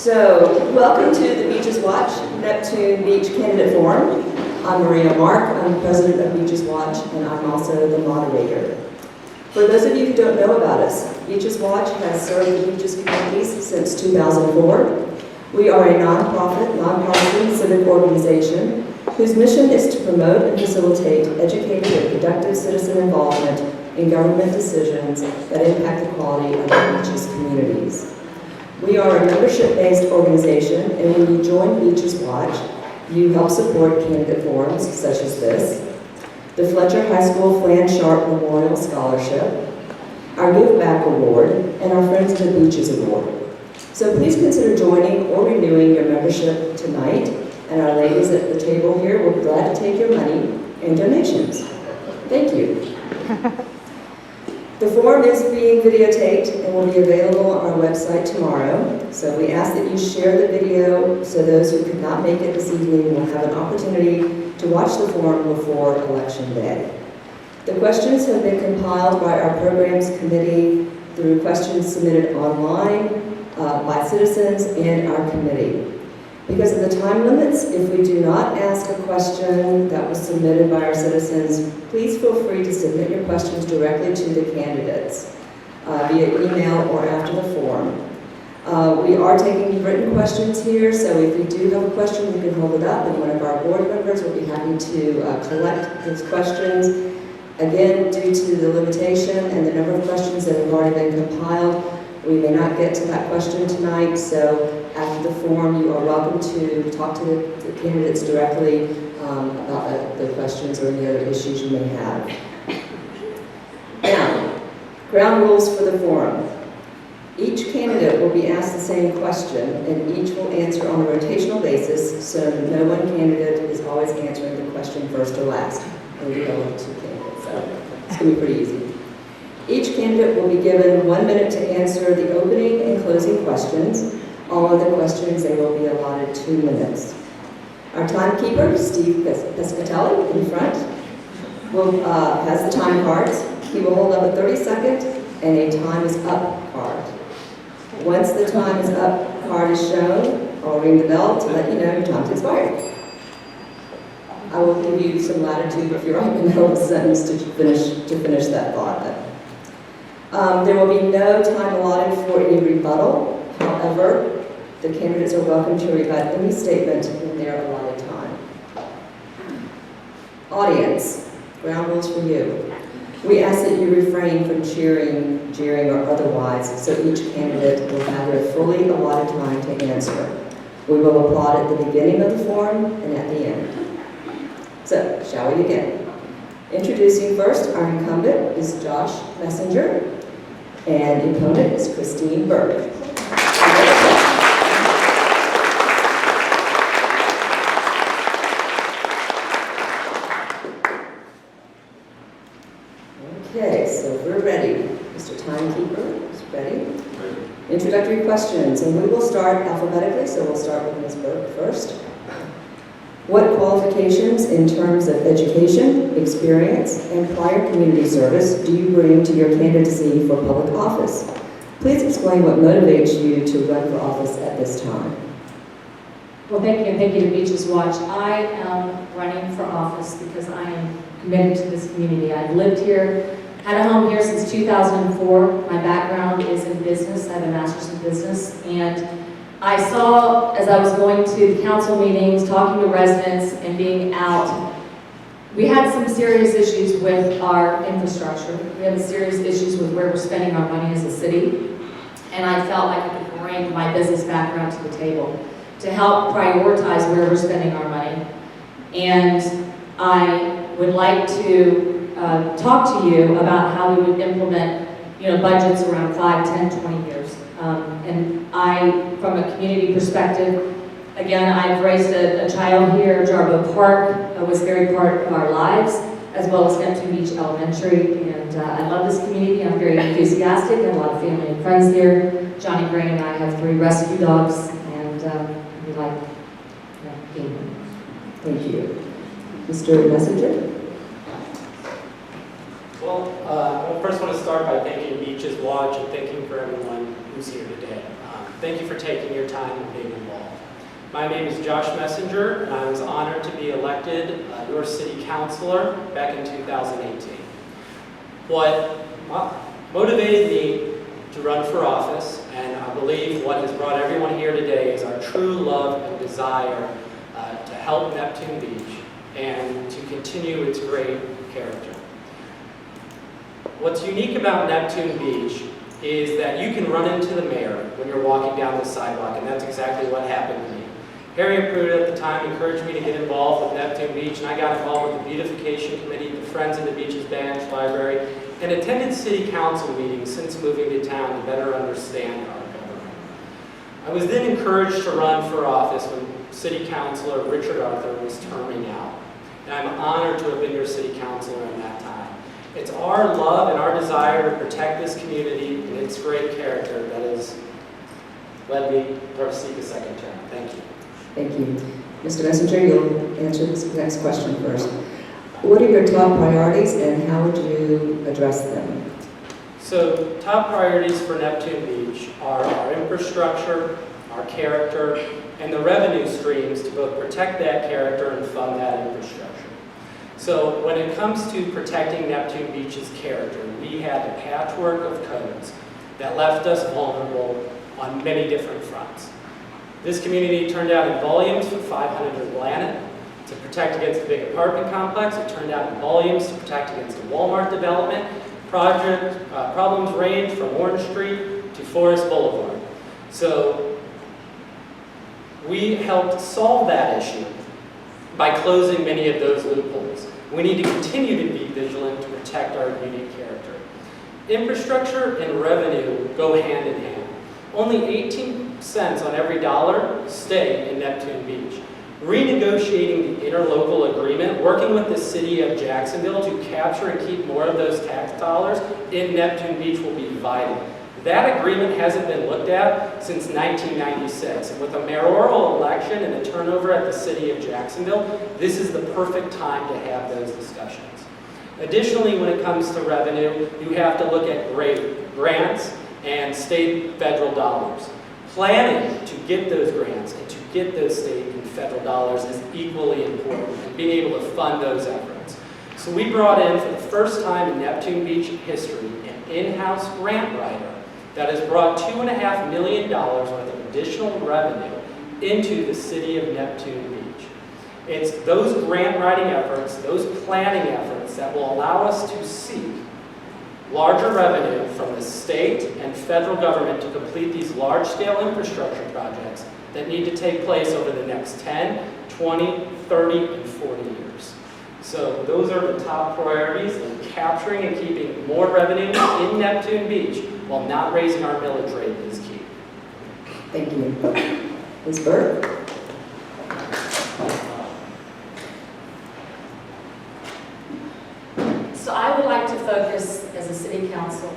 So, welcome to the Beaches Watch Neptune Beach Candidate Forum. I'm Maria Mark, I'm the president of Beaches Watch, and I'm also the moderator. For those of you who don't know about us, Beaches Watch has served the beaches communities since 2004. We are a nonprofit, nonpartisan civic organization whose mission is to promote and facilitate educated and productive citizen involvement in government decisions that impact the quality of the beaches communities. We are a membership-based organization, and when you join Beaches Watch, you help support candidate forums such as this, the Fletcher High School Flan Sharp Memorial Scholarship, our Give Back Award, and our Friends of the Beaches Award. So please consider joining or renewing your membership tonight, and our ladies at the table here will be glad to take your money and donations. Thank you. The forum is being videotaped and will be available on our website tomorrow. So we ask that you share the video so those who could not make it this evening will have an opportunity to watch the forum before Election Day. The questions have been compiled by our programs committee through questions submitted online by citizens and our committee. Because of the time limits, if we do not ask a question that was submitted by our citizens, please feel free to submit your questions directly to the candidates via email or after the forum. We are taking written questions here, so if you do have a question, you can hold it up, and one of our board members will be happy to collect those questions. Again, due to the limitation and the number of questions that have already been compiled, we may not get to that question tonight, so after the forum, you are welcome to talk to the candidates directly about the questions or any other issues you may have. Now, ground rules for the forum. Each candidate will be asked the same question, and each will answer on a rotational basis, so no one candidate is always answering the question first or last. And we all have two candidates, so it's going to be pretty easy. Each candidate will be given 1 minute to answer the opening and closing questions. All other questions, they will be allotted 2 minutes. Our timekeeper, Steve Pescatelli, in front, has the time cards. He will hold up a 30-second and a time is up card. Once the time is up card is shown, I'll ring the bell to let you know your time's expired. I will give you some latitude if you're right in the middle of a sentence to finish that thought. There will be no time allotted for any rebuttal. However, the candidates are welcome to rebut any statement in their allotted time. Audience, ground rules for you. We ask that you refrain from cheering, jeering, or otherwise, so each candidate will have their fully allotted time to answer. We will applaud at the beginning of the forum and at the end. So, shall we begin? Introducing first, our incumbent is Josh Messenger, and opponent is Christine Burke. Okay, so we're ready. Mr. Timekeeper is ready. Introductory questions, and we will start alphabetically, so we'll start with Ms. Burke first. What qualifications in terms of education, experience, and prior community service do you bring to your candidacy for public office? Please explain what motivates you to run for office at this time. Well, thank you, and thank you to Beaches Watch. I am running for office because I am committed to this community. I've lived here, had a home here since 2004. My background is in business. I have a master's in business, and I saw, as I was going to the council meetings, talking to residents, and being out, we had some serious issues with our infrastructure. We have serious issues with where we're spending our money as a city, and I felt like I could bring my business background to the table to help prioritize where we're spending our money. And I would like to talk to you about how we would implement budgets around 5, 10, 20 years. And I, from a community perspective, again, I've raised a child here. Jarbo Park was very part of our lives, as well as Neptune Beach Elementary. And I love this community. I'm very enthusiastic. I have a lot of family and friends here. Johnny Gray and I have 3 rescue dogs, and we like being here. Thank you. Mr. Messenger? Well, I first want to start by thanking Beaches Watch and thanking for everyone who's here today. Thank you for taking your time and being involved. My name is Josh Messenger, and I was honored to be elected your city councilor back in 2018. What motivated me to run for office, and I believe what has brought everyone here today, is our true love and desire to help Neptune Beach and to continue its great character. What's unique about Neptune Beach is that you can run into the mayor when you're walking down the sidewalk, and that's exactly what happened to me. Harriet Pruitt at the time encouraged me to get involved with Neptune Beach, and I got involved with the Beautification Committee, the Friends of the Beaches Bench Library, and attended city council meetings since moving to town to better understand our government. I was then encouraged to run for office when City Councilor Richard Arthur was terming out, and I'm honored to have been your city councilor in that time. It's our love and our desire to protect this community and its great character that has led me to seek a second term. Thank you. Thank you. Mr. Messenger, you'll answer this next question first. What are your top priorities and how would you address them? So, top priorities for Neptune Beach are our infrastructure, our character, and the revenue streams to both protect that character and fund that infrastructure. So, when it comes to protecting Neptune Beach's character, we had a patchwork of codes that left us vulnerable on many different fronts. This community turned out in volumes for 500 Atlantic to protect against the big apartment complex. It turned out in volumes to protect against the Walmart development. Problems range from Orange Street to Forest Boulevard. So we helped solve that issue by closing many of those loopholes. We need to continue to be vigilant to protect our unique character. Infrastructure and revenue go hand in hand. Only 18 cents on every dollar stay in Neptune Beach. Renegotiating the interlocal agreement, working with the city of Jacksonville to capture and keep more of those tax dollars in Neptune Beach will be vital. That agreement hasn't been looked at since 1996. And with a mayoral election and a turnover at the city of Jacksonville, this is the perfect time to have those discussions. Additionally, when it comes to revenue, you have to look at grants and state federal dollars. Planning to get those grants and to get those state and federal dollars is equally important, and being able to fund those efforts. So we brought in, for the first time in Neptune Beach history, an in-house grant writer that has brought $2.5 million worth of additional revenue into the city of Neptune Beach. It's those grant writing efforts, those planning efforts that will allow us to seek larger revenue from the state and federal government to complete these large-scale infrastructure projects that need to take place over the next 10, 20, 30, and 40 years. So those are the top priorities, and capturing and keeping more revenue in Neptune Beach while not raising our millage rate is key. Thank you. Ms. Burke? So I would like to focus, as a city council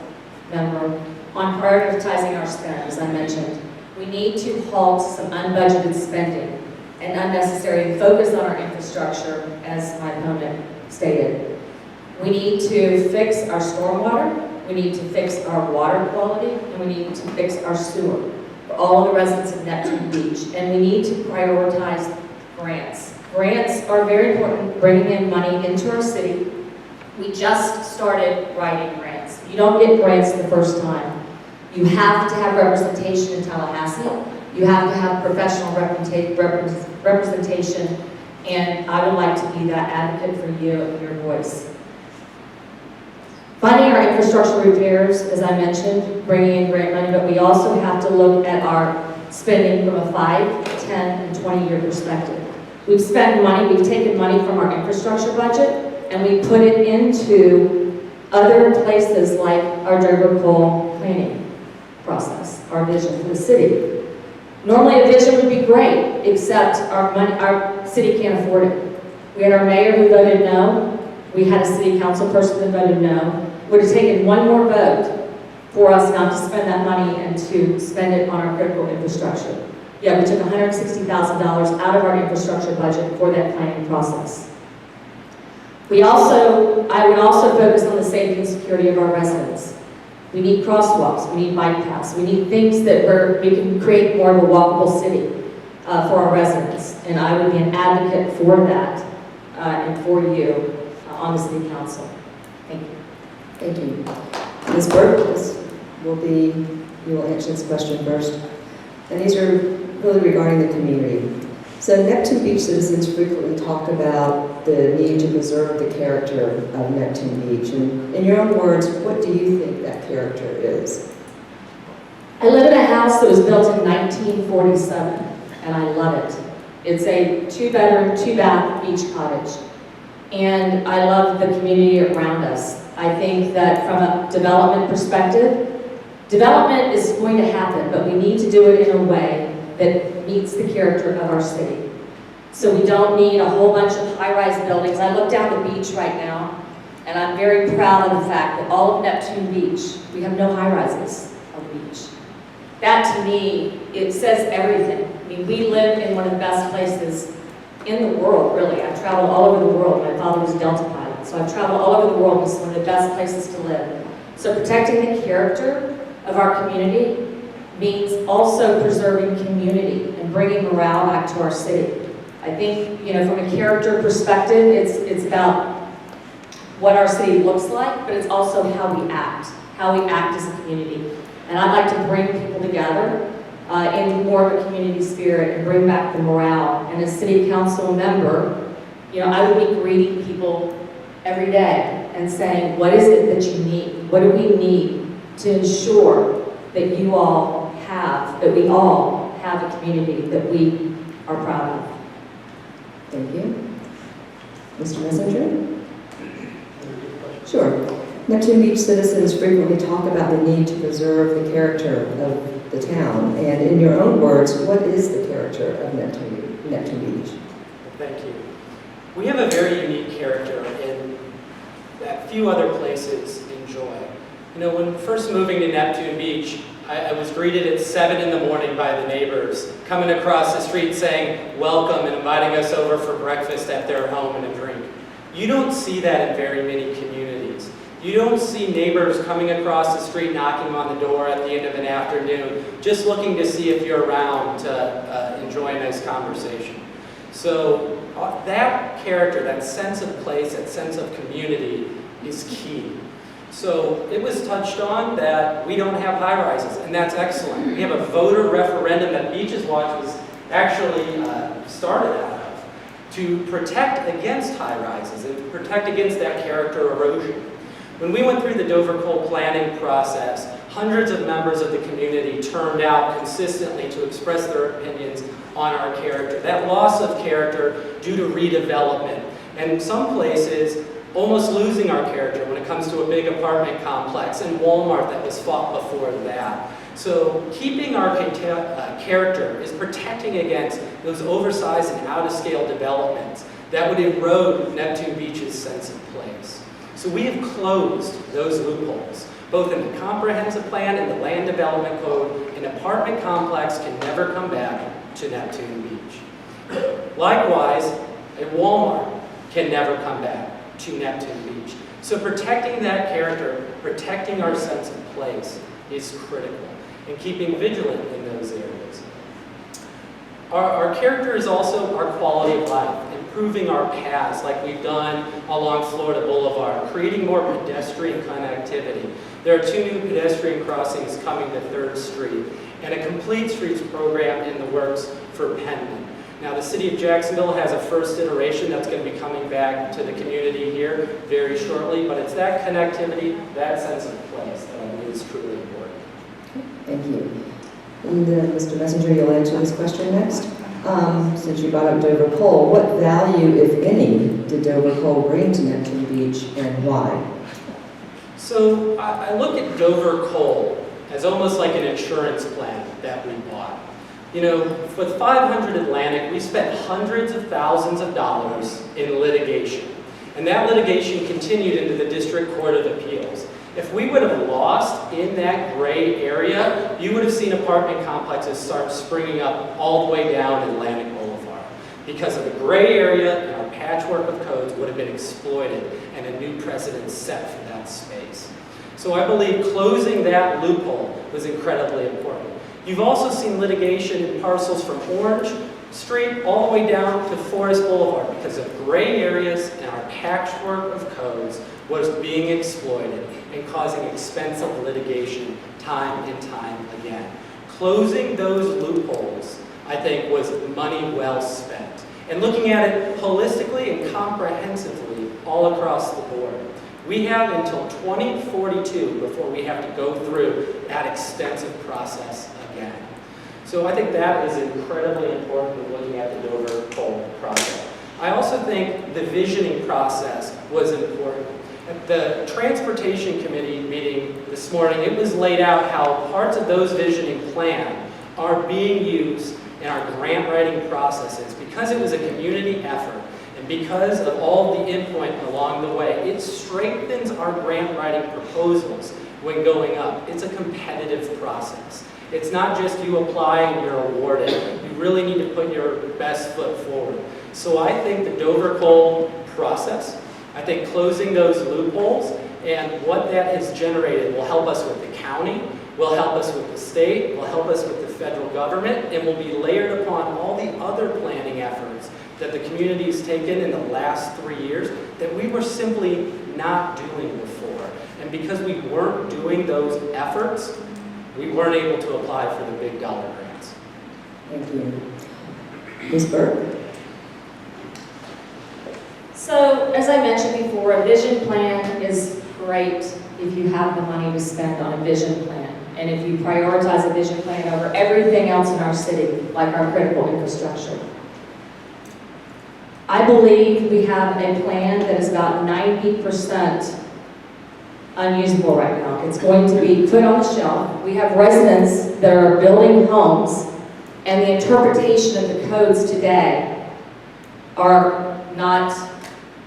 member, on prioritizing our spend, as I mentioned. We need to halt some unbudgeted spending and unnecessary, and focus on our infrastructure, as my opponent stated. We need to fix our stormwater, we need to fix our water quality, and we need to fix our sewer for all the residents of Neptune Beach. And we need to prioritize grants. Grants are very important, bringing in money into our city. We just started writing grants. You don't get grants the first time. You have to have representation in Tallahassee. You have to have professional representation, and I would like to be that advocate for you and your voice. Funding our infrastructure repairs, as I mentioned, bringing in grant money, but we also have to look at our spending from a 5, 10, and 20-year perspective. We've spent money, we've taken money from our infrastructure budget, and we put it into other places like our Deferred planning process, our vision for the city. Normally a vision would be great, except our city can't afford it. We had our mayor who voted no. We had a city council person that voted no. It would have taken one more vote for us not to spend that money and to spend it on our critical infrastructure. Yeah, we took $160,000 out of our infrastructure budget for that planning process. I would also focus on the safety and security of our residents. We need crosswalks, we need bike paths, we need things that we can create more of a walkable city for our residents. And I would be an advocate for that and for you on the city council. Thank you. Thank you. Ms. Burke, you will answer this question first. And these are really regarding the community. So Neptune Beach citizens frequently talk about the need to preserve the character of Neptune Beach. And in your own words, what do you think that character is? I live in a house that was built in 1947, and I love it. It's a 2-bedroom, 2-bath beach cottage. And I love the community around us. I think that from a development perspective, development is going to happen, but we need to do it in a way that meets the character of our city. So we don't need a whole bunch of high-rise buildings. I look down the beach right now, and I'm very proud of the fact that all of Neptune Beach, we have no high-rises on the beach. That, to me, it says everything. I mean, we live in one of the best places in the world, really. I've traveled all over the world. My father was a Delta pilot, so I've traveled all over the world. It's one of the best places to live. So protecting the character of our community means also preserving community and bringing morale back to our city. I think, from a character perspective, it's about what our city looks like, but it's also how we act as a community. And I'd like to bring people together in more of a community spirit and bring back the morale. And as city council member, I would be greeting people every day and saying, what is it that you need? What do we need to ensure that we all have a community that we are proud of? Thank you. Mr. Messenger? Sure. Neptune Beach citizens frequently talk about the need to preserve the character of the town. And in your own words, what is the character of Neptune Beach? Thank you. We have a very unique character in that few other places enjoy. When first moving to Neptune Beach, I was greeted at 7 in the morning by the neighbors coming across the street saying, welcome, and inviting us over for breakfast at their home and a drink. You don't see that in very many communities. You don't see neighbors coming across the street knocking on the door at the end of an afternoon, just looking to see if you're around to enjoy a nice conversation. So that character, that sense of place, that sense of community is key. So it was touched on that we don't have high-rises, and that's excellent. We have a voter referendum that Beaches Watch was actually started out of to protect against high-rises and protect against that character erosion. When we went through the Dover Coal planning process, hundreds of members of the community turned out consistently to express their opinions on our character. That loss of character due to redevelopment, and in some places, almost losing our character when it comes to a big apartment complex, and Walmart that was fought before that. So keeping our character is protecting against those oversized and out-of-scale developments that would erode Neptune Beach's sense of place. So we have closed those loopholes, both in the comprehensive plan and the land development code. An apartment complex can never come back to Neptune Beach. Likewise, a Walmart can never come back to Neptune Beach. So protecting that character, protecting our sense of place is critical, and keeping vigilant in those areas. Our character is also our quality of life, improving our paths like we've done along Florida Boulevard, creating more pedestrian connectivity. There are 2 new pedestrian crossings coming to 3rd Street, and a complete streets program in the works for Penman. Now, the City of Jacksonville has a first iteration that's going to be coming back to the community here very shortly, but it's that connectivity, that sense of place that I believe is truly important. Thank you. And Mr. Messenger, you'll answer this question next. Since you brought up Dover Coal, what value, if any, did Dover Coal bring to Neptune Beach, and why? So I look at Dover Coal as almost like an insurance plan that we bought. With 500 Atlantic, we spent hundreds of thousands of dollars in litigation. And that litigation continued into the District Court of Appeals. If we would have lost in that gray area, you would have seen apartment complexes start springing up all the way down Atlantic Boulevard. Because of the gray area and our patchwork of codes would have been exploited, and a new precedent set for that space. So I believe closing that loophole was incredibly important. You've also seen litigation in parcels from Orange Street all the way down to Forest Boulevard because of gray areas and our patchwork of codes was being exploited and causing expensive litigation time and time again. Closing those loopholes, I think, was money well spent. And looking at it holistically and comprehensively all across the board. We have until 2042 before we have to go through that extensive process again. So I think that is incredibly important when looking at the Dover Cole project. I also think the visioning process was important. At the Transportation Committee meeting this morning, it was laid out how parts of those visioning plan are being used in our grant writing processes because it was a community effort and because of all the input along the way. It strengthens our grant writing proposals when going up. It's a competitive process. It's not just you apply and you're awarded. You really need to put your best foot forward. So I think the Dover Cole process, I think closing those loopholes and what that has generated will help us with the county, will help us with the state, will help us with the federal government, and will be layered upon all the other planning efforts that the community has taken in the last 3 years that we were simply not doing before. And because we weren't doing those efforts, we weren't able to apply for the big dollar grants. Thank you. Ms. Burke? So, as I mentioned before, a vision plan is great if you have the money to spend on a vision plan. And if you prioritize a vision plan over everything else in our city, like our critical infrastructure. I believe we have a plan that is about 90% unusable right now. It's going to be put on the shelf. We have residents that are building homes, and the interpretation of the codes today are not,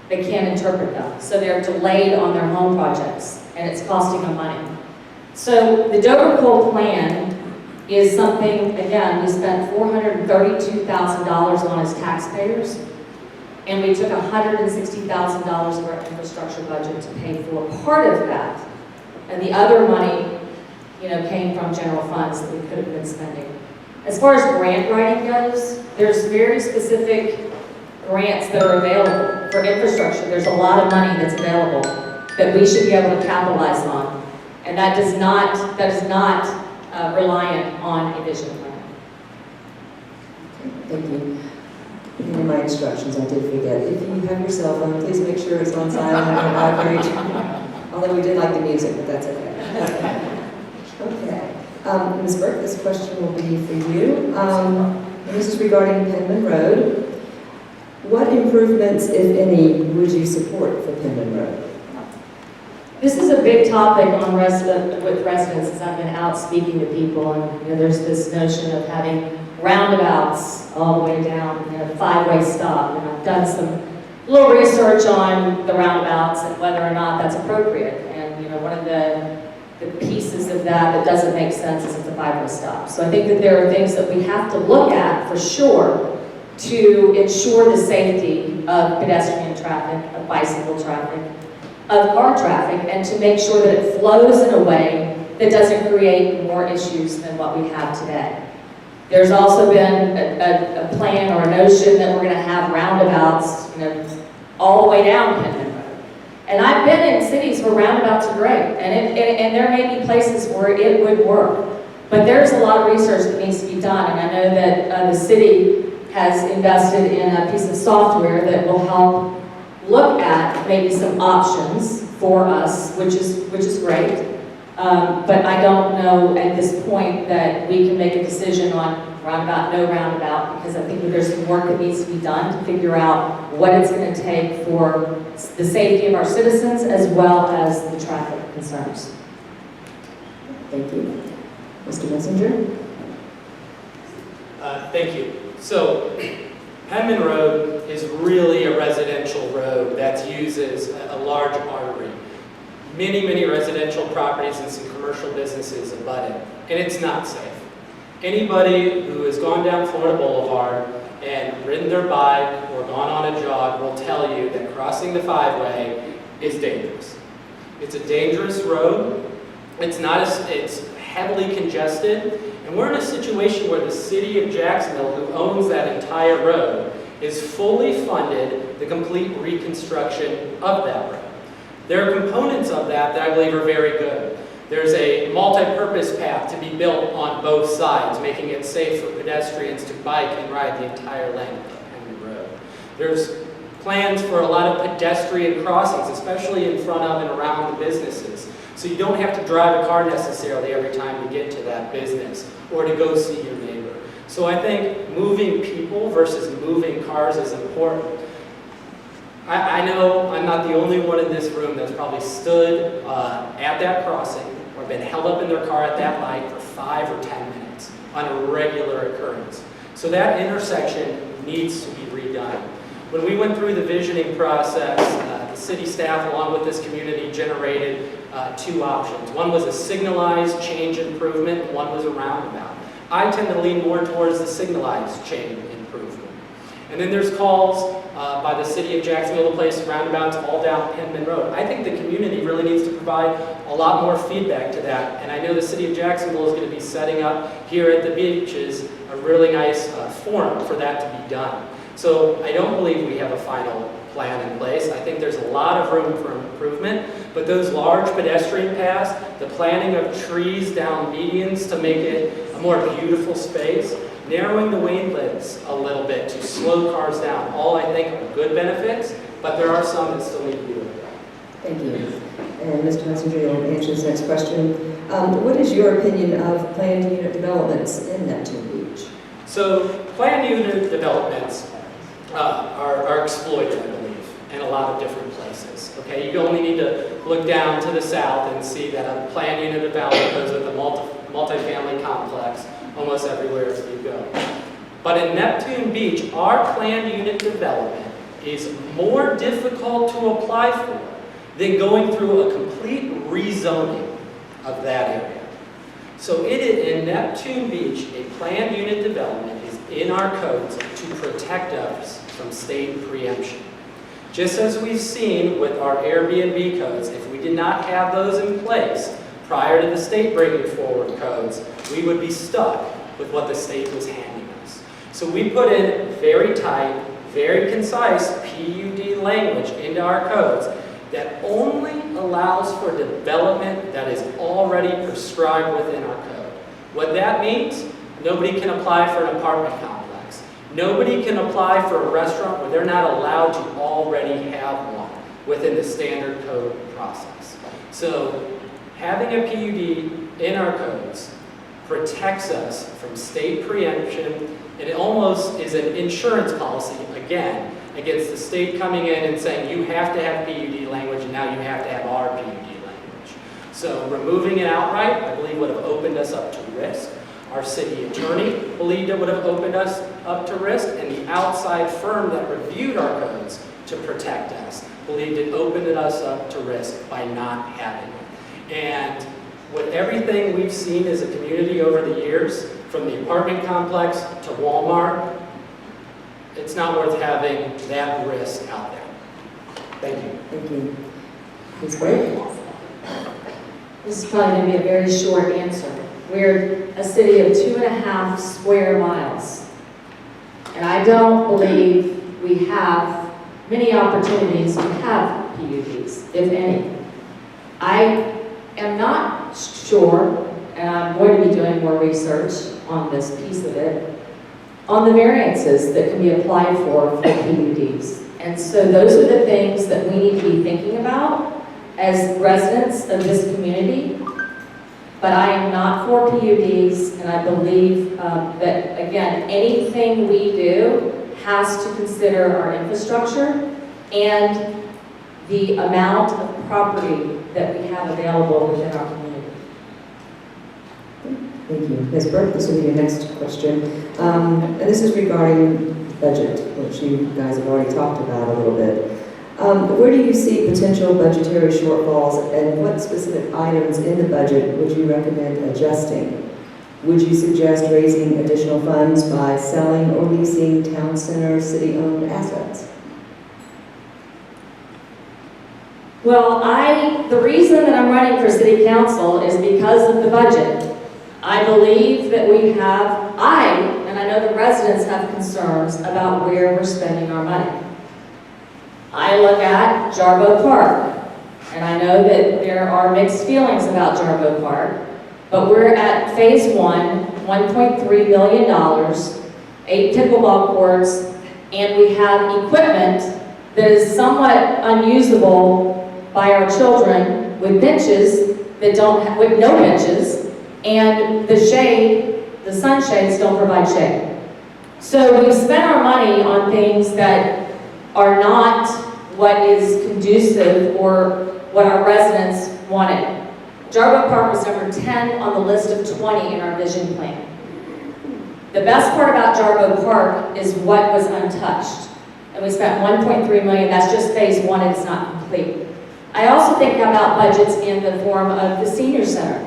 they can't interpret them. So they're delayed on their home projects, and it's costing them money. So the Dover Cole plan is something, again, we spent $432,000 on as taxpayers, and we took $160,000 of our infrastructure budget to pay for part of that. And the other money, came from general funds that we could have been spending. As far as grant writing goes, there's very specific grants that are available for infrastructure. There's a lot of money that's available that we should be able to capitalize on. And that is not reliant on a vision plan. Thank you. In my instructions, I did forget. If you have your cell phone, please make sure it's on silent and vibrate. Although we did like the music, but that's okay. Okay. Ms. Burke, this question will be for you. This is regarding Penman Road. What improvements, if any, would you support for Penman Road? This is a big topic on with residents as I've been out speaking to people, and there's this notion of having roundabouts all the way down, a five-way stop. And I've done some little research on the roundabouts and whether or not that's appropriate. And one of the pieces of that doesn't make sense is it's a five-way stop. So I think that there are things that we have to look at for sure to ensure the safety of pedestrian traffic, of bicycle traffic, of car traffic, and to make sure that it flows in a way that doesn't create more issues than what we have today. There's also been a plan or a notion that we're going to have roundabouts, all the way down Penman Road. And I've been in cities where roundabouts are great, and there may be places where it would work. But there's a lot of research that needs to be done, and I know that the city has invested in a piece of software that will help look at maybe some options for us, which is great. But I don't know at this point that we can make a decision on roundabout, no roundabout, because I think that there's some work that needs to be done to figure out what it's going to take for the safety of our citizens as well as the traffic concerns. Thank you. Mr. Messenger? Thank you. So, Penman Road is really a residential road that uses a large artery. Many residential properties and some commercial businesses abut it, and it's not safe. Anybody who has gone down Florida Boulevard and ridden their bike or gone on a jog will tell you that crossing the five-way is dangerous. It's a dangerous road. It's heavily congested. And we're in a situation where the city of Jacksonville, who owns that entire road, is fully funded the complete reconstruction of that road. There are components of that I believe are very good. There's a multi-purpose path to be built on both sides, making it safe for pedestrians to bike and ride the entire length of Henry Road. There's plans for a lot of pedestrian crossings, especially in front of and around the businesses. So you don't have to drive a car necessarily every time you get to that business or to go see your neighbor. So I think moving people versus moving cars is important. I know I'm not the only one in this room that's probably stood at that crossing or been held up in their car at that light for 5 or 10 minutes on a regular occurrence. So that intersection needs to be redone. When we went through the visioning process, the city staff along with this community generated 2 options. One was a signalized change improvement, and one was a roundabout. I tend to lean more towards the signalized change improvement. And then there's calls by the city of Jacksonville to place roundabouts all down Penman Road. I think the community really needs to provide a lot more feedback to that. And I know the city of Jacksonville is going to be setting up here at the beaches a really nice forum for that to be done. So I don't believe we have a final plan in place. I think there's a lot of room for improvement, but those large pedestrian paths, the planting of trees down medians to make it a more beautiful space, narrowing the wavelengths a little bit to slow cars down, all I think are good benefits, but there are some that still need to be looked at. Thank you. And Mr. Messenger, you'll answer this next question. What is your opinion of planned unit developments in Neptune Beach? So planned unit developments are exploited, I believe, in a lot of different places. Okay, you only need to look down to the south and see that a planned unit development goes with a multifamily complex almost everywhere you go. But in Neptune Beach, our planned unit development is more difficult to apply for than going through a complete rezoning of that area. So in Neptune Beach, a planned unit development is in our codes to protect us from state preemption. Just as we've seen with our Airbnb codes, if we did not have those in place prior to the state bringing forward codes, we would be stuck with what the state was handing us. So we put in very tight, very concise PUD language into our codes that only allows for development that is already prescribed within our code. What that means, nobody can apply for an apartment complex. Nobody can apply for a restaurant where they're not allowed to already have one within the standard code process. So having a PUD in our codes protects us from state preemption, and it almost is an insurance policy, again, against the state coming in and saying you have to have PUD language and now you have to have our PUD language. So removing it outright, I believe, would have opened us up to risk. Our city attorney believed it would have opened us up to risk, and the outside firm that reviewed our codes to protect us believed it opened us up to risk by not having it. And with everything we've seen as a community over the years, from the apartment complex to Walmart, it's not worth having that risk out there. Thank you. Thank you. Ms. Burke? This is probably going to be a very short answer. We're a city of 2.5 square miles. And I don't believe we have many opportunities to have PUDs, if any. I am not sure, and I'm going to be doing more research on this piece of it, on the variances that can be applied for PUDs. And so those are the things that we need to be thinking about as residents of this community. But I am not for PUDs, and I believe that, again, anything we do has to consider our infrastructure and the amount of property that we have available within our community. Thank you. Ms. Burke, this will be your next question. And this is regarding budget, which you guys have already talked about a little bit. Where do you see potential budgetary shortfalls, and what specific items in the budget would you recommend adjusting? Would you suggest raising additional funds by selling or leasing town center city-owned assets? Well, the reason that I'm running for city council is because of the budget. I believe that and I know the residents have concerns about where we're spending our money. I look at Jarbo Park, and I know that there are mixed feelings about Jarbo Park, but we're at phase one, $1.3 million, 8 pickleball courts, and we have equipment that is somewhat unusable by our children with benches that with no benches, and the sunshades don't provide shade. So we've spent our money on things that are not what is conducive or what our residents wanted. Jarbo Park was number 10 on the list of 20 in our vision plan. The best part about Jarbo Park is what was untouched. And we spent $1.3 million, that's just phase one, and it's not complete. I also think about budgets in the form of the senior center.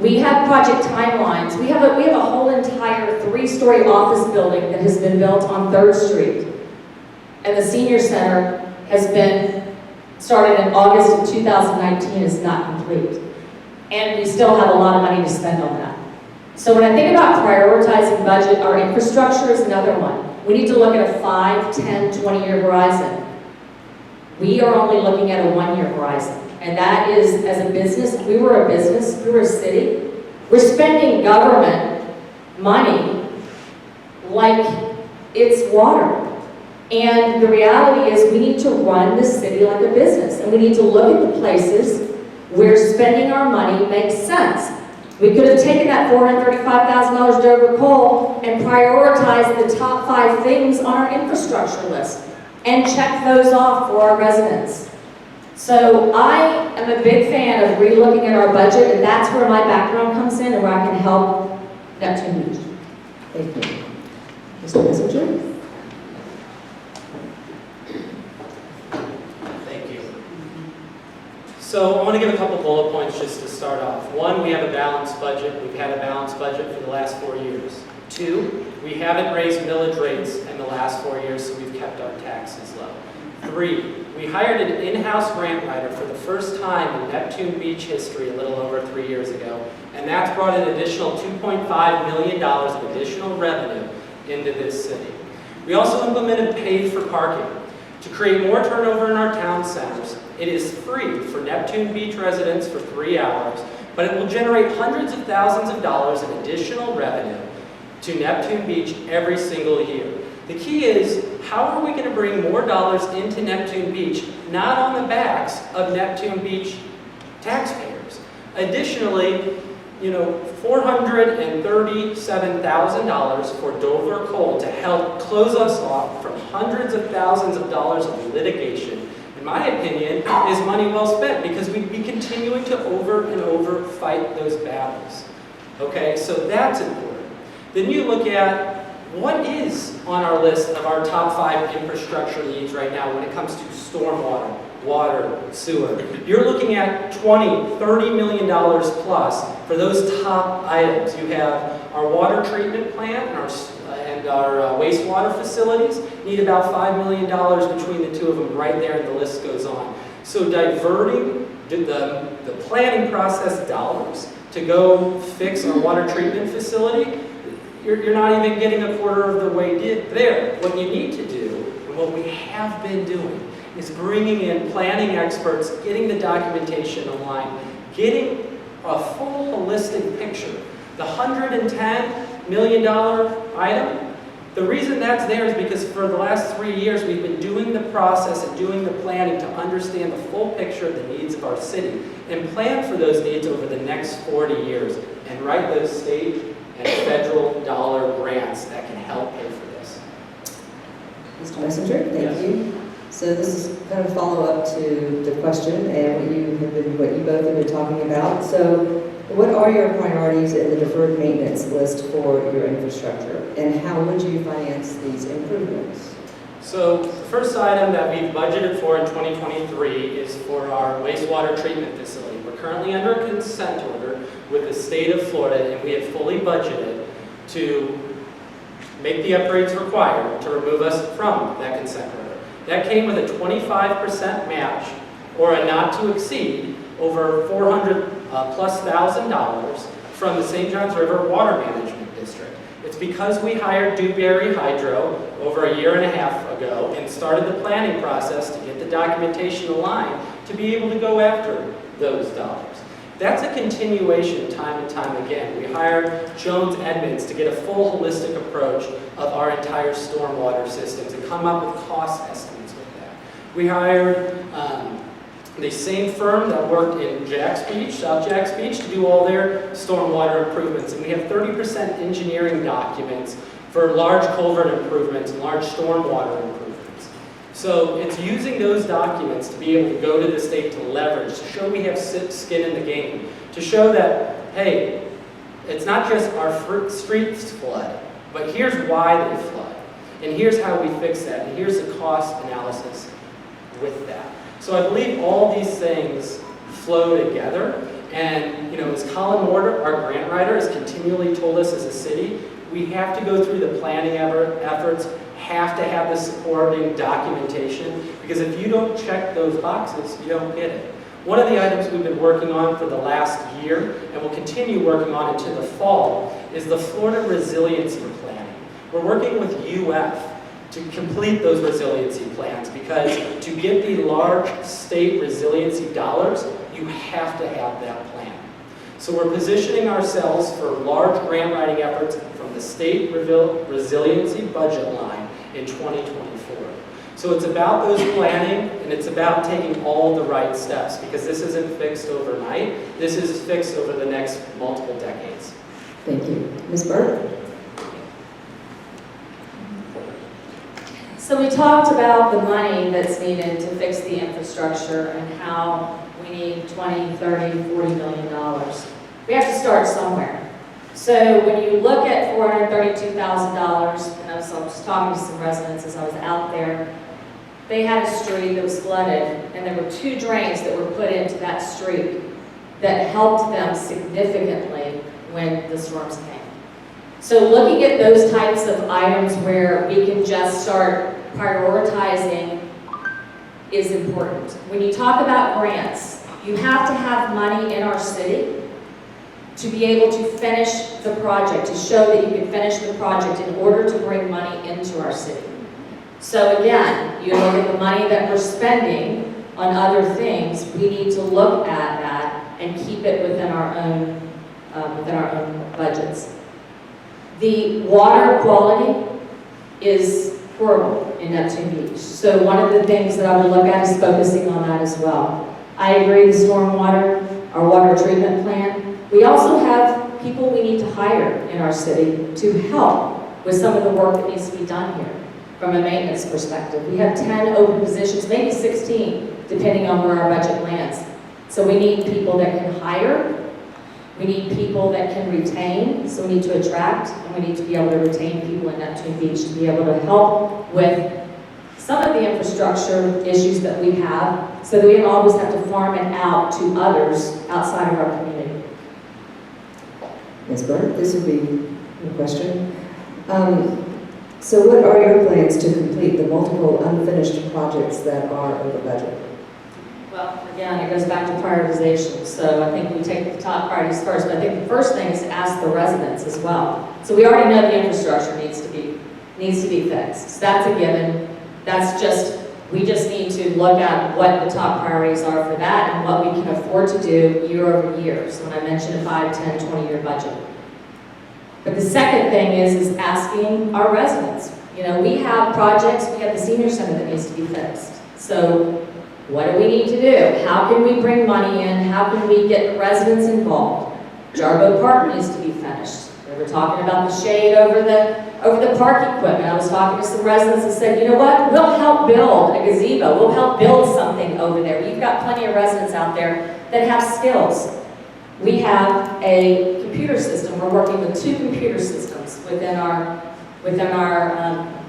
We have project timelines. We have a whole entire 3-story office building that has been built on 3rd Street. And the senior center has been started in August of 2019, is not complete. And we still have a lot of money to spend on that. So when I think about prioritizing budget, our infrastructure is another one. We need to look at a 5, 10, 20-year horizon. We are only looking at a 1-year horizon. And that is, as a business, we were a city, we're spending government money like it's water. And the reality is we need to run the city like a business. And we need to look at the places where spending our money makes sense. We could have taken that $435,000 Dover coal and prioritized the top 5 things on our infrastructure list and checked those off for our residents. So I am a big fan of re-looking at our budget, and that's where my background comes in and where I can help Neptune Beach. Thank you. Mr. Messenger? Thank you. So I want to give a couple bullet points just to start off. 1, we have a balanced budget. We've had a balanced budget for the last 4 years. 2, we haven't raised millage rates in the last 4 years, so we've kept our taxes low. 3, we hired an in-house grant writer for the first time in Neptune Beach history a little over 3 years ago, and that's brought an additional $2.5 million of additional revenue into this city. We also implemented paid for parking. To create more turnover in our town centers, it is free for Neptune Beach residents for 3 hours, but it will generate hundreds of thousands of dollars in additional revenue to Neptune Beach every single year. The key is, how are we going to bring more dollars into Neptune Beach, not on the backs of Neptune Beach taxpayers? Additionally, $437,000 for Dover coal to help close us off from hundreds of thousands of dollars of litigation, in my opinion, is money well spent, because we'd be continuing to over and over fight those battles. Okay, so that's important. Then you look at what is on our list of our top 5 infrastructure needs right now when it comes to stormwater, water, sewer. You're looking at $20, $30 million plus for those top items. You have our water treatment plant and our wastewater facilities need about $5 million between the two of them right there, and the list goes on. So diverting the planning process dollars to go fix our water treatment facility, you're not even getting a quarter of the way there. What you need to do, and what we have been doing, is bringing in planning experts, getting the documentation online, getting a full holistic picture. The $110 million item, the reason that's there is because for the last 3 years we've been doing the process and doing the planning to understand the full picture of the needs of our city and plan for those needs over the next 40 years and write those state and federal dollar grants that can help pay for this. Mr. Messenger, thank you. So this is kind of follow-up to the question and what you both have been talking about. So what are your priorities in the deferred maintenance list for your infrastructure, and how would you finance these improvements? So the first item that we've budgeted for in 2023 is for our wastewater treatment facility. We're currently under a consent order with the state of Florida, and we have fully budgeted to make the upgrades required to remove us from that consent order. That came with a 25% match or a not to exceed over $400 plus $1,000 from the St. Johns River Water Management District. It's because we hired Dewberry Hydro over a year and a half ago and started the planning process to get the documentation aligned to be able to go after those dollars. That's a continuation time and time again. We hired Jones Edmonds to get a full holistic approach of our entire stormwater systems and come up with cost estimates with that. We hired the same firm that worked in Jacks Beach, South Jacks Beach, to do all their stormwater improvements. And we have 30% engineering documents for large culvert improvements and large stormwater improvements. So it's using those documents to be able to go to the state to leverage, to show we have skin in the game, to show that, hey, it's not just our streets flood, but here's why they flood. And here's how we fix that. And here's the cost analysis with that. So I believe all these things flow together, and as Colin Mortar, our grant writer, has continually told us as a city, we have to go through the planning efforts, have to have the supporting documentation, because if you don't check those boxes, you don't get it. One of the items we've been working on for the last year, and will continue working on into the fall, is the Florida Resiliency Planning. We're working with UF to complete those resiliency plans, because to get the large state resiliency dollars, you have to have that plan. So we're positioning ourselves for large grant writing efforts from the state resiliency budget line in 2024. So it's about those planning, and it's about taking all the right steps, because this isn't fixed overnight. This is fixed over the next multiple decades. Thank you. Ms. Burke? So we talked about the money that's needed to fix the infrastructure and how we need 20, 30, $40 million. We have to start somewhere. So when you look at $432,000, and I was talking to some residents as I was out there, they had a street that was flooded, and there were 2 drains that were put into that street that helped them significantly when the storms came. So looking at those types of items where we can just start prioritizing is important. When you talk about grants, you have to have money in our city to be able to finish the project, to show that you can finish the project in order to bring money into our city. So again, you look at the money that we're spending on other things, we need to look at that and keep it within our own budgets. The water quality is horrible in Neptune Beach. So one of the things that I would look at is focusing on that as well. I agree, the stormwater, our water treatment plant. We also have people we need to hire in our city to help with some of the work that needs to be done here from a maintenance perspective. We have 10 open positions, maybe 16, depending on where our budget lands. So we need people that can hire. We need people that can retain, so we need to attract, and we need to be able to retain people in Neptune Beach to be able to help with some of the infrastructure issues that we have, so that we don't always have to farm it out to others outside of our community. Ms. Burke, this would be a question. So what are your plans to complete the multiple unfinished projects that are over budget? Well, again, it goes back to prioritization. So I think we take the top priorities first, but I think the first thing is to ask the residents as well. So we already know the infrastructure needs to be fixed. So that's a given. That's just, we just need to look at what the top priorities are for that and what we can afford to do year over year. So when I mentioned a 5, 10, 20-year budget. But the second thing is asking our residents. We have projects, we have the senior center that needs to be fixed. So what do we need to do? How can we bring money in? How can we get residents involved? Jarbo Park needs to be finished. We were talking about the shade over the park equipment. I was talking to some residents and said, you know what? We'll help build a gazebo. We'll help build something over there. We've got plenty of residents out there that have skills. We have a computer system. We're working with 2 computer systems within our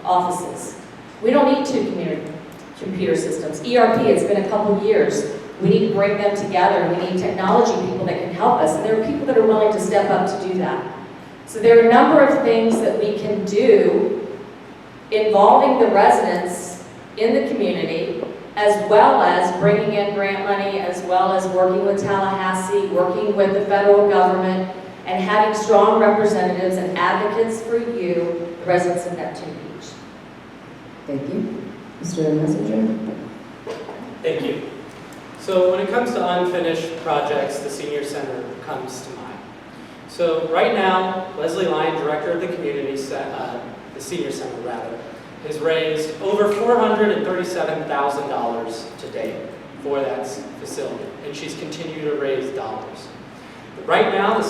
offices. We don't need 2 computer systems. ERP, it's been a couple years. We need to bring them together. We need technology people that can help us. And there are people that are willing to step up to do that. So there are a number of things that we can do involving the residents in the community as well as bringing in grant money, as well as working with Tallahassee, working with the federal government, and having strong representatives and advocates for you, the residents of Neptune Beach. Thank you. Mr. Messenger? Thank you. So when it comes to unfinished projects, the Senior Center comes to mind. So right now, Leslie Lyon, Director of the the Senior Center rather, has raised over $437,000 to date for that facility, and she's continued to raise dollars. Right now, the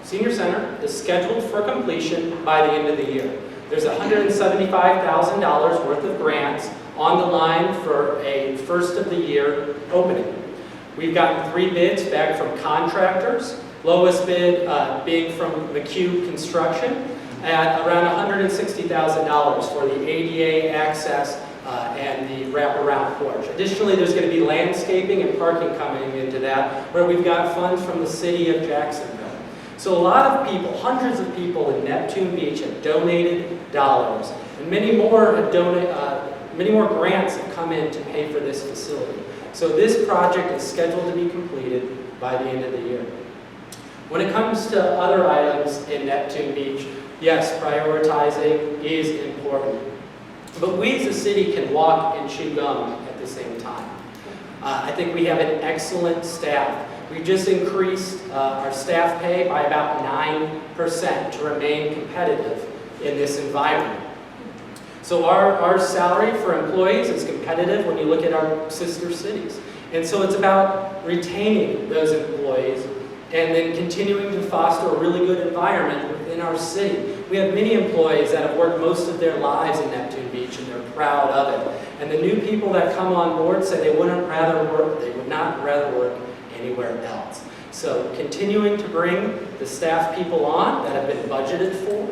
Senior Center is scheduled for completion by the end of the year. There's $175,000 worth of grants on the line for a first of the year opening. We've gotten 3 bids back from contractors, lowest bid being from McHugh Construction at around $160,000 for the ADA access and the wraparound porch. Additionally, there's going to be landscaping and parking coming into that, where we've got funds from the city of Jacksonville. So a lot of people, hundreds of people in Neptune Beach have donated dollars, and many more have many more grants have come in to pay for this facility. So this project is scheduled to be completed by the end of the year. When it comes to other items in Neptune Beach, yes, prioritizing is important. But we as a city can walk and chew gum at the same time. I think we have an excellent staff. We just increased our staff pay by about 9% to remain competitive in this environment. So our salary for employees is competitive when you look at our sister cities. And so it's about retaining those employees and then continuing to foster a really good environment within our city. We have many employees that have worked most of their lives in Neptune Beach, and they're proud of it. And the new people that come on board say they would not rather work anywhere else. So continuing to bring the staff people on that have been budgeted for,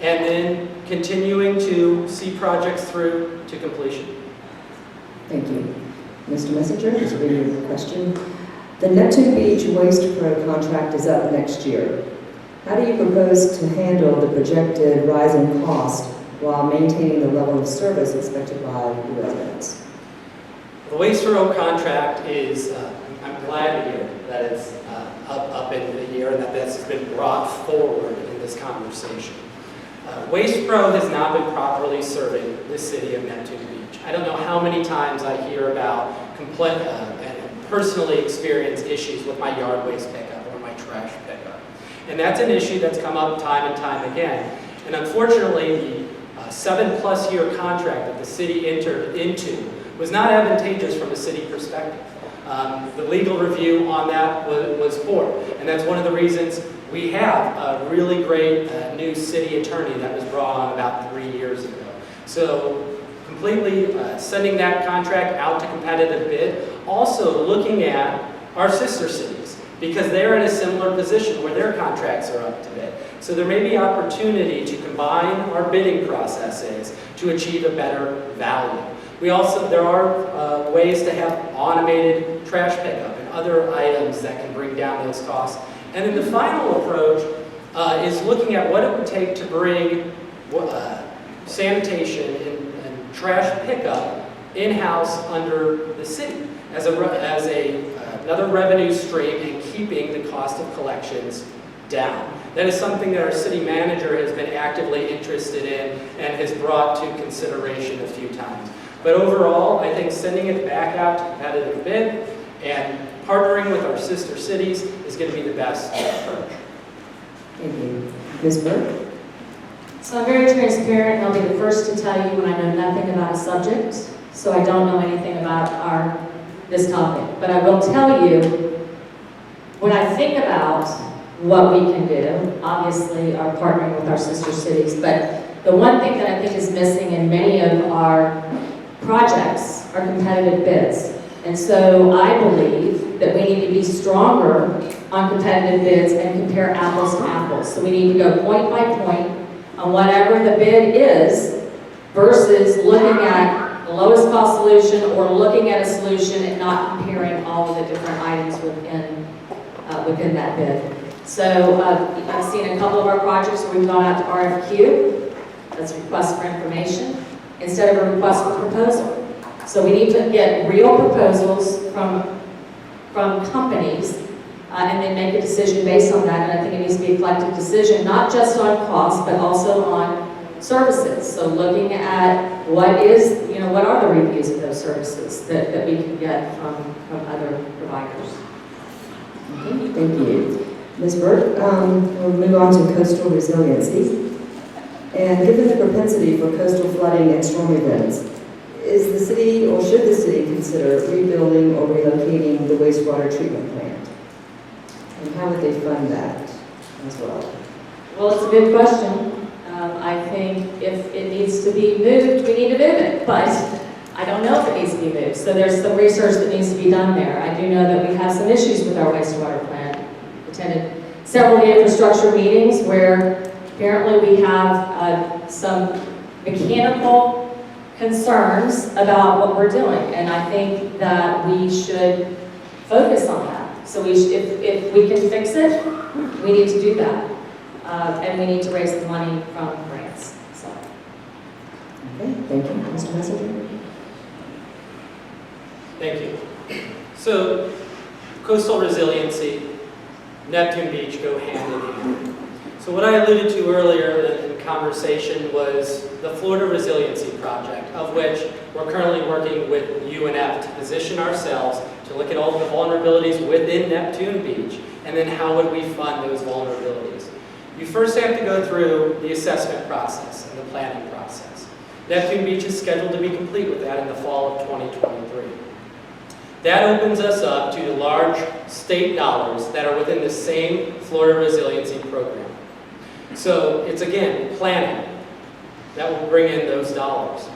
and then continuing to see projects through to completion. Thank you. Mr. Messenger, just reading your question. The Neptune Beach Waste Pro contract is up next year. How do you propose to handle the projected rise in cost while maintaining the level of service expected by the residents? The Waste Pro contract is, I'm glad to hear that it's up in the year and that this has been brought forward in this conversation. Waste Pro has not been properly serving the city of Neptune Beach. I don't know how many times I hear about and personally experience issues with my yard waste pickup or my trash pickup. And that's an issue that's come up time and time again. And unfortunately, the 7+ year contract that the city entered into was not advantageous from a city perspective. The legal review on that was poor. And that's one of the reasons we have a really great new city attorney that was brought on about 3 years ago. So completely sending that contract out to competitive bid, also looking at our sister cities, because they're in a similar position where their contracts are up to bid. So there may be opportunity to combine our bidding processes to achieve a better value. There are ways to have automated trash pickup and other items that can bring down those costs. And then the final approach is looking at what it would take to bring sanitation and trash pickup in-house under the city as another revenue stream and keeping the cost of collections down. That is something that our city manager has been actively interested in and has brought to consideration a few times. But overall, I think sending it back out to competitive bid and partnering with our sister cities is going to be the best approach. Thank you. Ms. Burke? So I'm very transparent, and I'll be the first to tell you when I know nothing about a subject, so I don't know anything about this topic. But I will tell you, when I think about what we can do, obviously our partnering with our sister cities, but the one thing that I think is missing in many of our projects are competitive bids. And so I believe that we need to be stronger on competitive bids and compare apples to apples. So we need to go point by point on whatever the bid is versus looking at the lowest cost solution or looking at a solution and not comparing all of the different items within that bid. So I've seen a couple of our projects where we've gone out to RFQ, that's request for information, instead of a request for proposal. So we need to get real proposals from companies, and then make a decision based on that. And I think it needs to be a collective decision, not just on cost, but also on services. So looking at what are the reviews of those services that we can get from other providers. Okay, thank you. Ms. Burke, we'll move on to coastal resiliency. And given the propensity for coastal flooding and storm events, is the city, or should the city consider rebuilding or relocating the wastewater treatment plant? And how would they fund that as well? Well, it's a good question. I think if it needs to be moved, we need to move it, but I don't know if it needs to be moved. So there's some research that needs to be done there. I do know that we have some issues with our wastewater plant. Attended several infrastructure meetings where apparently we have some mechanical concerns about what we're doing, and I think that we should focus on that. So if we can fix it, we need to do that. And we need to raise the money from grants. So. Okay, thank you. Mr. Messenger? Thank you. So, coastal resiliency, Neptune Beach go hand in hand. So what I alluded to earlier in conversation was the Florida Resiliency Project, of which we're currently working with UNF to position ourselves to look at all the vulnerabilities within Neptune Beach, and then how would we fund those vulnerabilities. You first have to go through the assessment process and the planning process. Neptune Beach is scheduled to be complete with that in the fall of 2023. That opens us up to large state dollars that are within the same Florida Resiliency Program. So it's, again, planning that will bring in those dollars.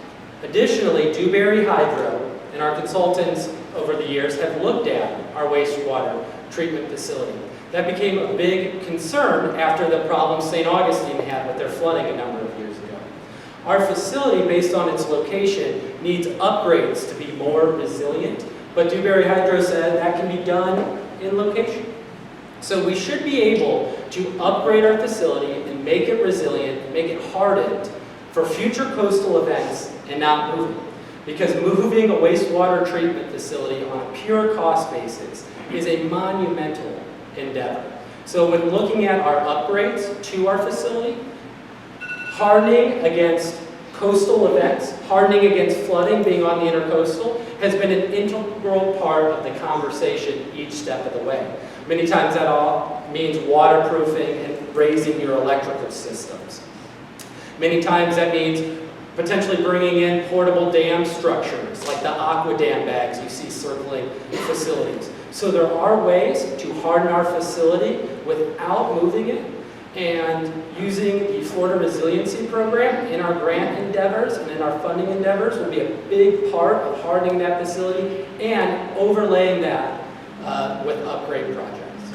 Additionally, Dewberry Hydro and our consultants over the years have looked at our wastewater treatment facility. That became a big concern after the problem St. Augustine had with their flooding a number of years ago. Our facility, based on its location, needs upgrades to be more resilient, but Dewberry Hydro said that can be done in location. So we should be able to upgrade our facility and make it resilient and make it hardened for future coastal events and not move it. Because moving a wastewater treatment facility on a pure cost basis is a monumental endeavor. So when looking at our upgrades to our facility, hardening against coastal events, hardening against flooding, being on the intercoastal, has been an integral part of the conversation each step of the way. Many times that all means waterproofing and raising your electrical systems. Many times that means potentially bringing in portable dam structures, like the aqua dam bags you see circling facilities. So there are ways to harden our facility without moving it, and using the Florida Resiliency Program in our grant endeavors and in our funding endeavors will be a big part of hardening that facility and overlaying that with upgrade projects.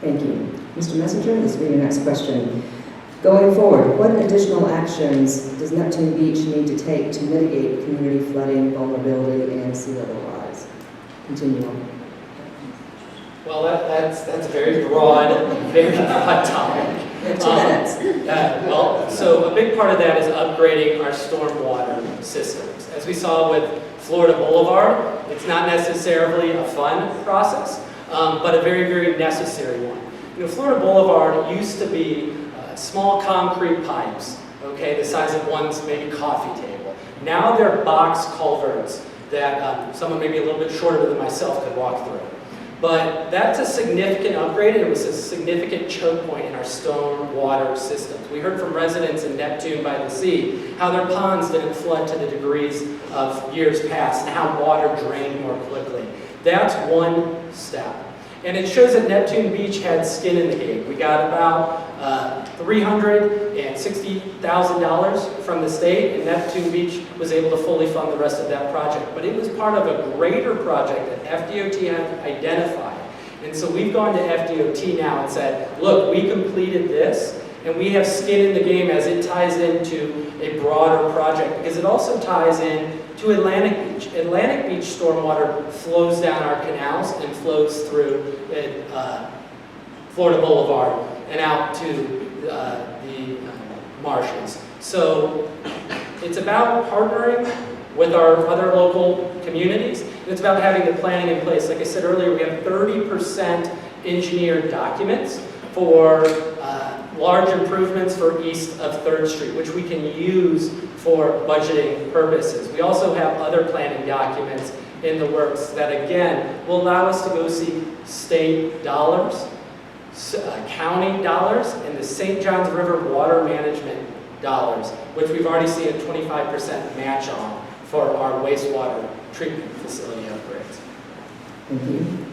Thank you. Mr. Messenger, this will be your next question. Going forward, what additional actions does Neptune Beach need to take to mitigate community flooding, vulnerability, and sea level rise? Continuum. Well, that's a very broad topic. You have 2 minutes. So a big part of that is upgrading our stormwater systems. As we saw with Florida Boulevard, it's not necessarily a fun process, but a very, very necessary one. You know, Florida Boulevard used to be small concrete pipes, okay, the size of one's maybe coffee table. Now they're box culverts that someone maybe a little bit shorter than myself could walk through. But that's a significant upgrade, and it was a significant choke point in our storm water systems. We heard from residents in Neptune by the Sea how their ponds didn't flood to the degrees of years past, and how water drained more quickly. That's one step. And it shows that Neptune Beach had skin in the game. We got about $360,000 from the state, and Neptune Beach was able to fully fund the rest of that project. But it was part of a greater project that FDOT had identified. And so we've gone to FDOT now and said, look, we completed this, and we have skin in the game as it ties into a broader project, because it also ties in to Atlantic Beach. Atlantic Beach stormwater flows down our canals and flows through Florida Boulevard and out to the marshes. So it's about partnering with our other local communities. And it's about having the planning in place. Like I said earlier, we have 30% engineered documents for large improvements for east of 3rd Street, which we can use for budgeting purposes. We also have other planning documents in the works that, again, will allow us to go see state dollars, county dollars, and the St. Johns River water management dollars, which we've already seen a 25% match on for our wastewater treatment facility upgrades. Thank you.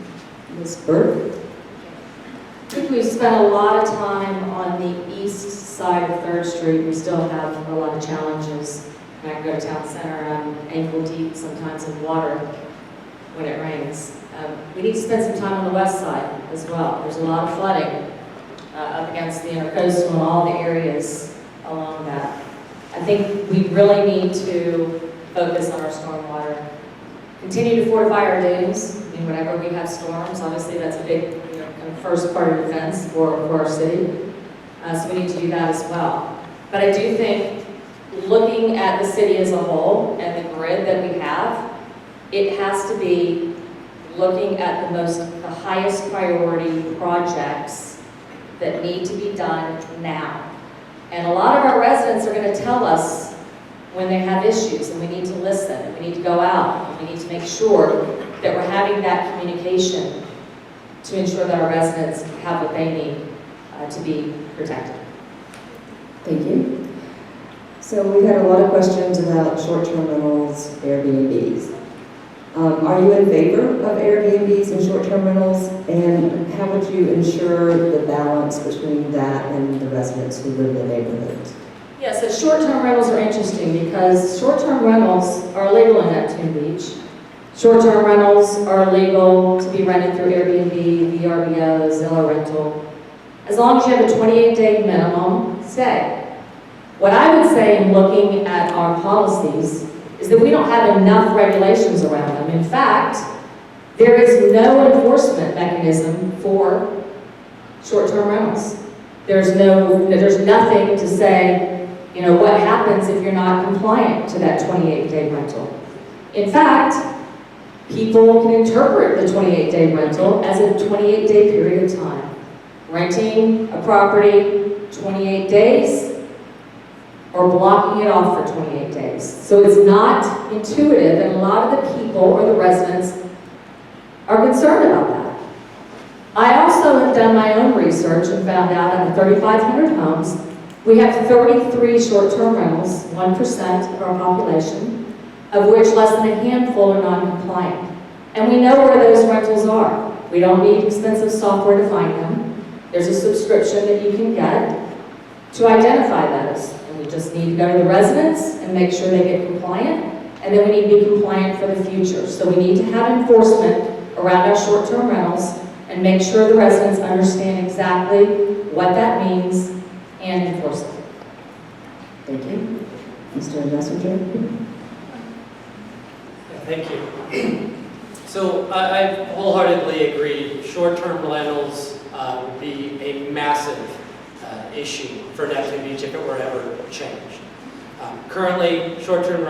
Ms. Burke? I think we've spent a lot of time on the east side of 3rd Street. We still have a lot of challenges. When I go to town center, I'm ankle deep sometimes in water when it rains. We need to spend some time on the west side as well. There's a lot of flooding up against the intercoastal and all the areas along that. I think we really need to focus on our stormwater. Continue to fortify our dams. I mean, whenever we have storms, obviously that's a big kind of first part of defense for our city. So we need to do that as well. But I do think looking at the city as a whole and the grid that we have, it has to be looking at the highest priority projects that need to be done now. And a lot of our residents are going to tell us when they have issues, and we need to listen, and we need to go out, and we need to make sure that we're having that communication to ensure that our residents have what they need to be protected. Thank you. So we've had a lot of questions about short-term rentals, Airbnbs. Are you in favor of Airbnbs and short-term rentals? And how would you ensure the balance between that and the residents who live in the neighborhoods? Yes, so short-term rentals are interesting because short-term rentals are illegal in Neptune Beach. Short-term rentals are legal to be rented through Airbnb, VRBO, Zillow rental, as long as you have a 28-day minimum stay. What I would say in looking at our policies is that we don't have enough regulations around them. In fact, there is no enforcement mechanism for short-term rentals. There's nothing to say, what happens if you're not compliant to that 28-day rental. In fact, people can interpret the 28-day rental as a 28-day period of time. Renting a property 28 days or blocking it off for 28 days. So it's not intuitive, and a lot of the people or the residents are concerned about that. I also have done my own research and found out out of 3,500 homes, we have 33 short-term rentals, 1% of our population, of which less than a handful are non-compliant. And we know where those rentals are. We don't need expensive software to find them. There's a subscription that you can get to identify those. And we just need to go to the residents and make sure they get compliant, and then we need to be compliant for the future. So we need to have enforcement around our short-term rentals and make sure the residents understand exactly what that means and enforce it. Thank you. Mr. Messenger? Thank you. So I wholeheartedly agree. Short-term rentals would be a massive issue for Neptune Beach if it were ever changed. Currently, short-term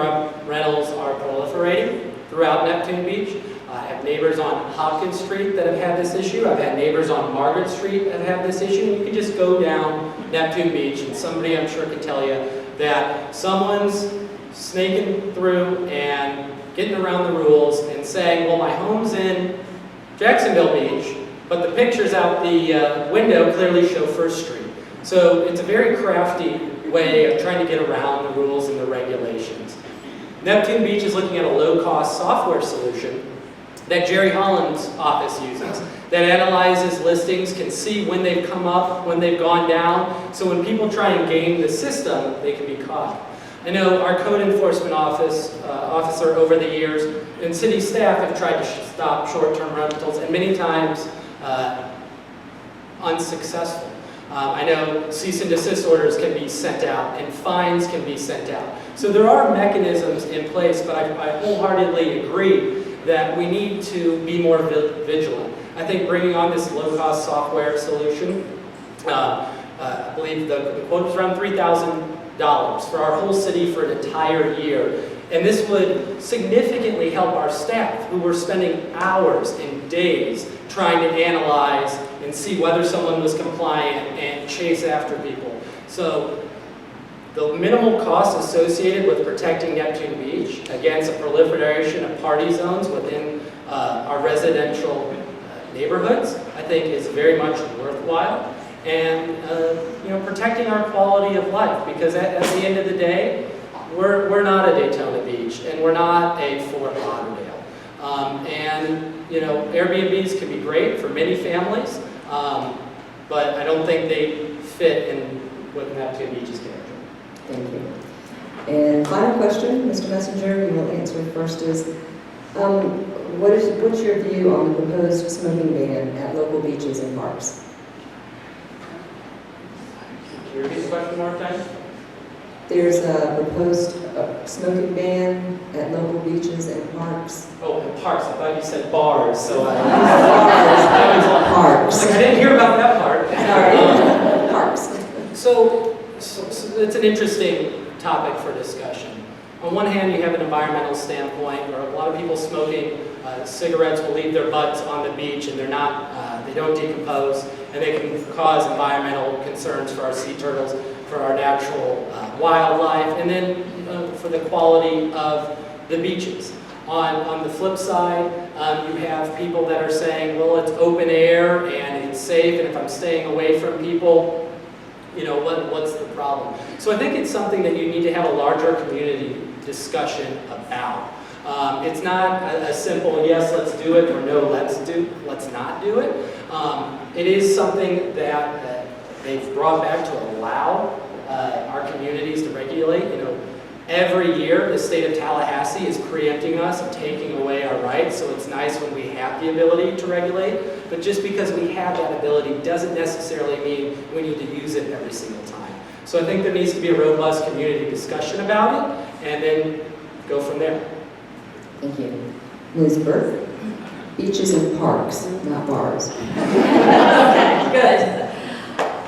rentals are proliferating throughout Neptune Beach. I have neighbors on Hopkins Street that have had this issue. I've had neighbors on Margaret Street that have had this issue. You can just go down Neptune Beach and somebody I'm sure can tell you that someone's snaking through and getting around the rules and saying, well, my home's in Jacksonville Beach, but the pictures out the window clearly show First Street. So it's a very crafty way of trying to get around the rules and the regulations. Neptune Beach is looking at a low-cost software solution that Jerry Holland's office uses that analyzes listings, can see when they've come up, when they've gone down, so when people try and game the system, they can be caught. I know our code enforcement officer over the years and city staff have tried to stop short-term rentals, and many times unsuccessful. I know cease and desist orders can be sent out and fines can be sent out. So there are mechanisms in place, but I wholeheartedly agree that we need to be more vigilant. I think bringing on this low-cost software solution, I believe the quote is around $3,000 for our whole city for an entire year, And this would significantly help our staff, who were spending hours and days trying to analyze and see whether someone was compliant and chase after people. So the minimal cost associated with protecting Neptune Beach against a proliferation of party zones within our residential neighborhoods, I think is very much worthwhile. And protecting our quality of life, because at the end of the day, we're not a Daytona Beach, and we're not a Fort Lauderdale. Airbnbs can be great for many families, but I don't think they fit in with Neptune Beach's character. Thank you. And final question, Mr. Messenger, you will answer first is, what's your view on the proposed smoking ban at local beaches and parks? Can you repeat the question one more time? There's a proposed smoking ban at local beaches and parks. Oh, and parks. I thought you said bars, so Parks. I didn't hear about that part. Sorry. Parks. So it's an interesting topic for discussion. On one hand, you have an environmental standpoint where a lot of people smoking cigarettes will leave their butts on the beach, and they don't decompose, and they can cause environmental concerns for our sea turtles, for our natural wildlife, and then for the quality of the beaches. On the flip side, you have people that are saying, well, it's open air and it's safe, and if I'm staying away from people, what's the problem? So I think it's something that you need to have a larger community discussion about. It's not a simple yes, let's do it, or no, let's not do it. It is something that they've brought back to allow our communities to regulate. Every year the state of Tallahassee is preempting us and taking away our rights, so it's nice when we have the ability to regulate, but just because we have that ability doesn't necessarily mean we need to use it every single time. So I think there needs to be a robust community discussion about it, and then go from there. Thank you. Ms. Burke? Beaches and parks, not bars. Okay, good.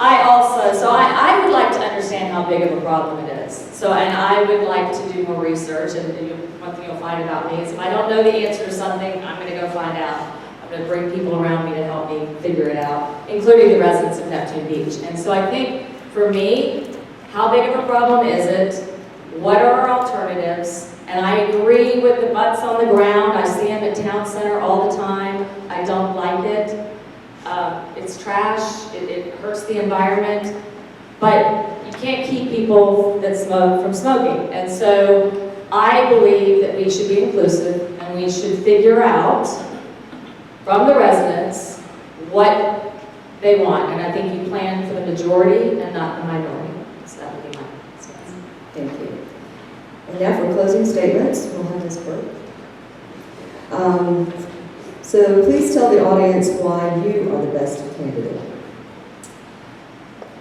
I would like to understand how big of a problem it is. And I would like to do more research, and one thing you'll find about me is if I don't know the answer to something, I'm going to go find out. I'm going to bring people around me to help me figure it out, including the residents of Neptune Beach. And so I think, for me, how big of a problem is it? What are our alternatives? And I agree with the butts on the ground. I see them at Town Center all the time. I don't like it. It's trash. It hurts the environment. But you can't keep people that smoke from smoking. And so I believe that we should be inclusive, and we should figure out from the residents what they want. And I think you plan for the majority and not the minority. So that would be my stance. Thank you. And now for closing statements, we'll have Ms. Burke. So please tell the audience why you are the best candidate.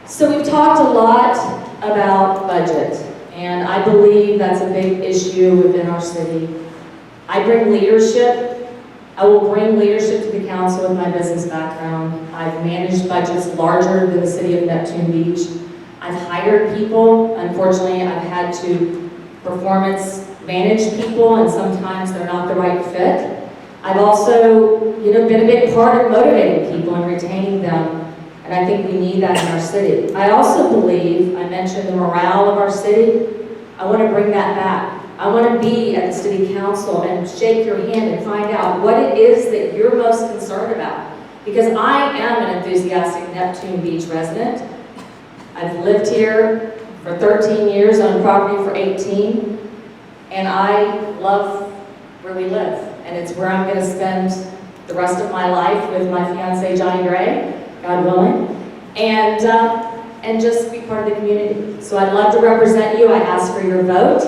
So we've talked a lot about budget, and I believe that's a big issue within our city. I bring leadership. I will bring leadership to the council with my business background. I've managed budgets larger than the city of Neptune Beach. I've hired people. Unfortunately, I've had to performance manage people, and sometimes they're not the right fit. I've also, been a big part of motivating people and retaining them. And I think we need that in our city. I also believe, I mentioned the morale of our city. I want to bring that back. I want to be at the city council and shake your hand and find out what it is that you're most concerned about. Because I am an enthusiastic Neptune Beach resident. I've lived here for 13 years, on property for 18. And I love where we live. And it's where I'm going to spend the rest of my life with my fiance, Johnny Gray, God willing, and just be part of the community. So I'd love to represent you. I ask for your vote.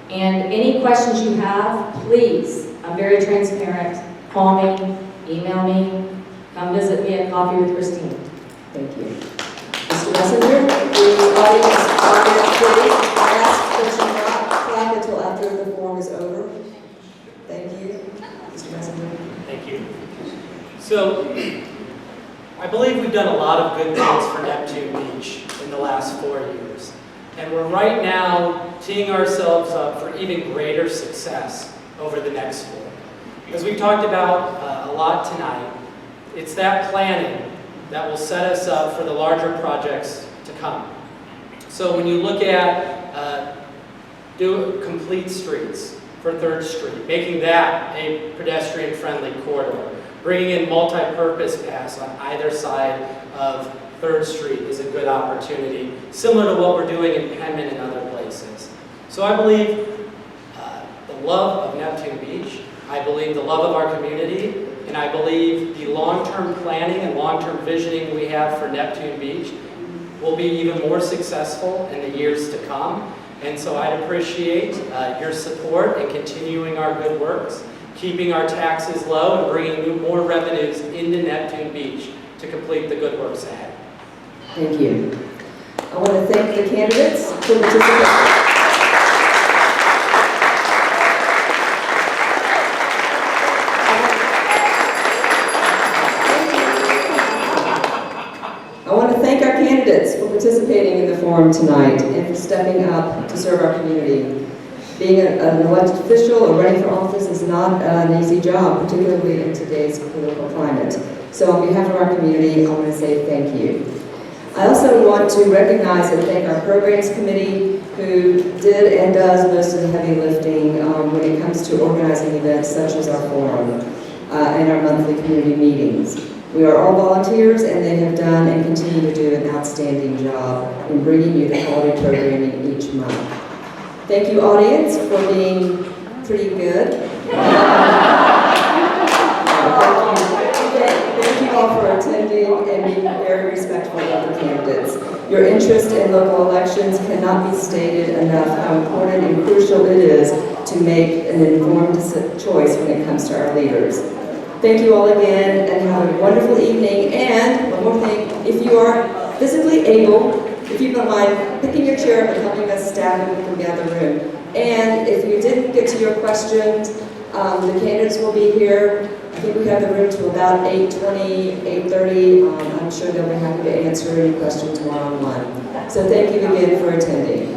And any questions you have, please, I'm very transparent. Call me, email me, come visit me at Coffee with Christine. Thank you. Mr. Messenger, the audience please ask that you not clap until after the forum is over. Thank you. Mr. Messenger. Thank you. So, I believe we've done a lot of good things for Neptune Beach in the last 4 years. And we're right now teeing ourselves up for even greater success over the next 4. As we've talked about a lot tonight, it's that planning that will set us up for the larger projects to come. So when you look at do complete streets for 3rd Street, making that a pedestrian-friendly corridor, bringing in multi-purpose paths on either side of 3rd Street is a good opportunity, similar to what we're doing in Penman and other places. So I believe the love of Neptune Beach, I believe the love of our community, and I believe the long-term planning and long-term visioning we have for Neptune Beach will be even more successful in the years to come. And so I'd appreciate your support in continuing our good works, keeping our taxes low, and bringing more revenues into Neptune Beach to complete the good works ahead. Thank you. I want to thank the candidates for participating. I want to thank our candidates for participating in the forum tonight and for stepping up to serve our community. Being an elected official or running for office is not an easy job, particularly in today's political climate. So on behalf of our community, I want to say thank you. I also want to recognize and thank our programs committee who did and does most of the heavy lifting when it comes to organizing events such as our forum and our monthly community meetings. We are all volunteers and they have done and continue to do an outstanding job in bringing you the quality programming each month. Thank you, audience, for being pretty good. Thank you all for attending and being very respectful of the candidates. Your interest in local elections cannot be stated enough how important and crucial it is to make an informed choice when it comes to our leaders. Thank you all again and have a wonderful evening. And one more thing, if you are physically able, if you don't mind picking your chair up and helping us staff and come down the room. And if you didn't get to your questions, the candidates will be here. I think we have the room to about 8:20, 8:30. I'm sure they'll be happy to answer any questions one-on-one. So thank you again for attending.